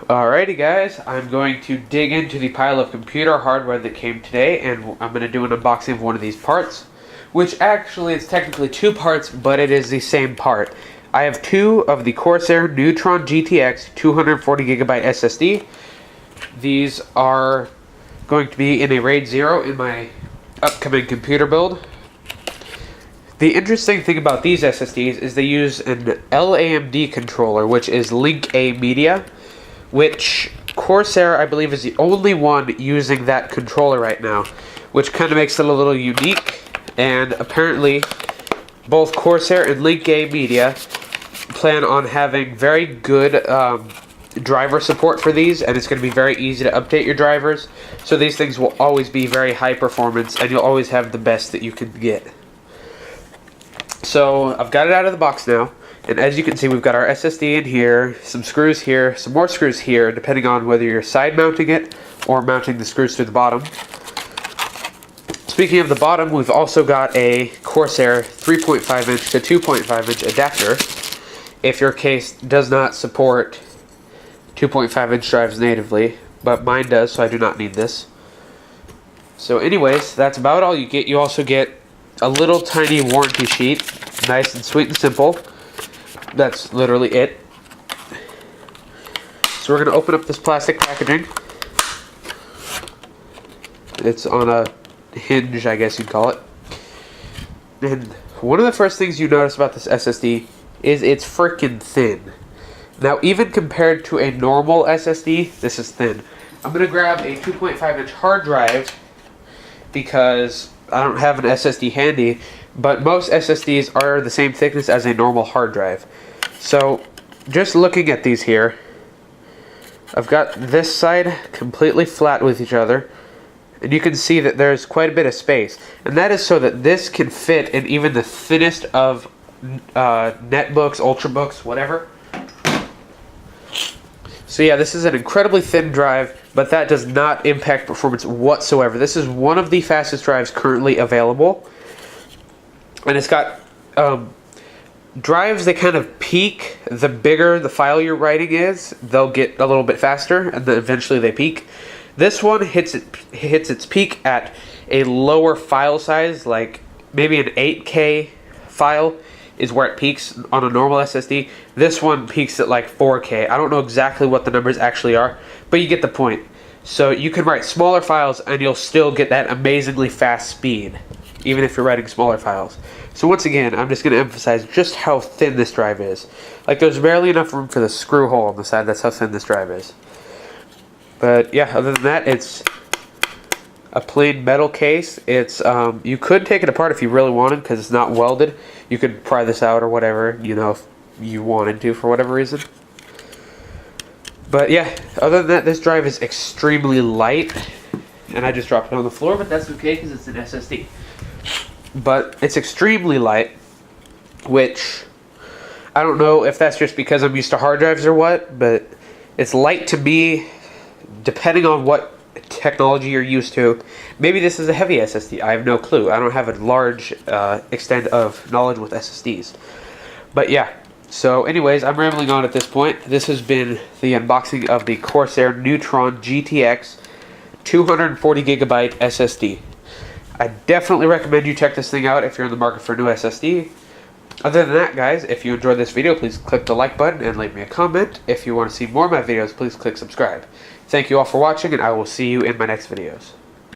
Alrighty guys, I'm going to dig into the pile of computer hardware that came today, and I'm going to do an unboxing of one of these parts, which actually is technically two parts, but it is the same part. I have two of the Corsair Neutron GTX 240GB SSD. These are going to be in a RAID 0 in my upcoming computer build. The interesting thing about these SSDs is they use an LAMD controller, which is Link A Media, which Corsair, I believe, is the only one using that controller right now, which kind of makes it a little unique. And apparently both Corsair and Link A Media plan on having very good driver support for these, and it's going to be very easy to update your drivers, so these things will always be very high performance and you'll always have the best that you can get. So I've got it out of the box now, and as you can see, we've got our SSD in here, some screws here, some more screws here, depending on whether you're side mounting it or mounting the screws through the bottom. Speaking of the bottom, we've also got a Corsair 3.5 inch to 2.5 inch adapter if your case does not support 2.5 inch drives natively, but mine does, so I do not need this. So anyways, that's about all you get. You also get a little tiny warranty sheet, nice and sweet and simple. That's literally it. So we're going to open up this plastic packaging. It's on a hinge, I guess you'd call it. And one of the first things you notice about this SSD is it's freaking thin. Now, even compared to a normal SSD, this is thin. I'm going to grab a 2.5 inch hard drive because I don't have an SSD handy, but most SSDs are the same thickness as a normal hard drive. So, just looking at these here, I've got this side completely flat with each other, and you can see that there's quite a bit of space. And that is so that this can fit in even the thinnest of netbooks, ultrabooks, whatever. So yeah, this is an incredibly thin drive, but that does not impact performance whatsoever. This is one of the fastest drives currently available. And it's got drives that kind of peak. The bigger the file you're writing is, they'll get a little bit faster, and then eventually they peak. This one hits its peak at a lower file size, like maybe an 8K file is where it peaks on a normal SSD. This one peaks at like 4K. I don't know exactly what the numbers actually are, but you get the point. So you can write smaller files and you'll still get that amazingly fast speed, even if you're writing smaller files. So once again, I'm just going to emphasize just how thin this drive is. Like, there's barely enough room for the screw hole on the side. That's how thin this drive is. But yeah, other than that, it's a plain metal case. It's you could take it apart if you really wanted, because it's not welded. You could pry this out or whatever, you know, if you wanted to for whatever reason. But yeah, other than that, this drive is extremely light, and I just dropped it on the floor, but that's okay because it's an SSD. But it's extremely light, which I don't know if that's just because I'm used to hard drives or what, but it's light to me, depending on what technology you're used to. Maybe this is a heavy SSD. I have no clue. I don't have a large extent of knowledge with SSDs. But yeah, so anyways, I'm rambling on at this point. This has been the unboxing of the Corsair Neutron GTX 240GB SSD. I definitely recommend you check this thing out if you're in the market for a new SSD. Other than that, guys, if you enjoyed this video, please click the like button and leave me a comment. If you want to see more of my videos, please click subscribe. Thank you all for watching, and I will see you in my next videos.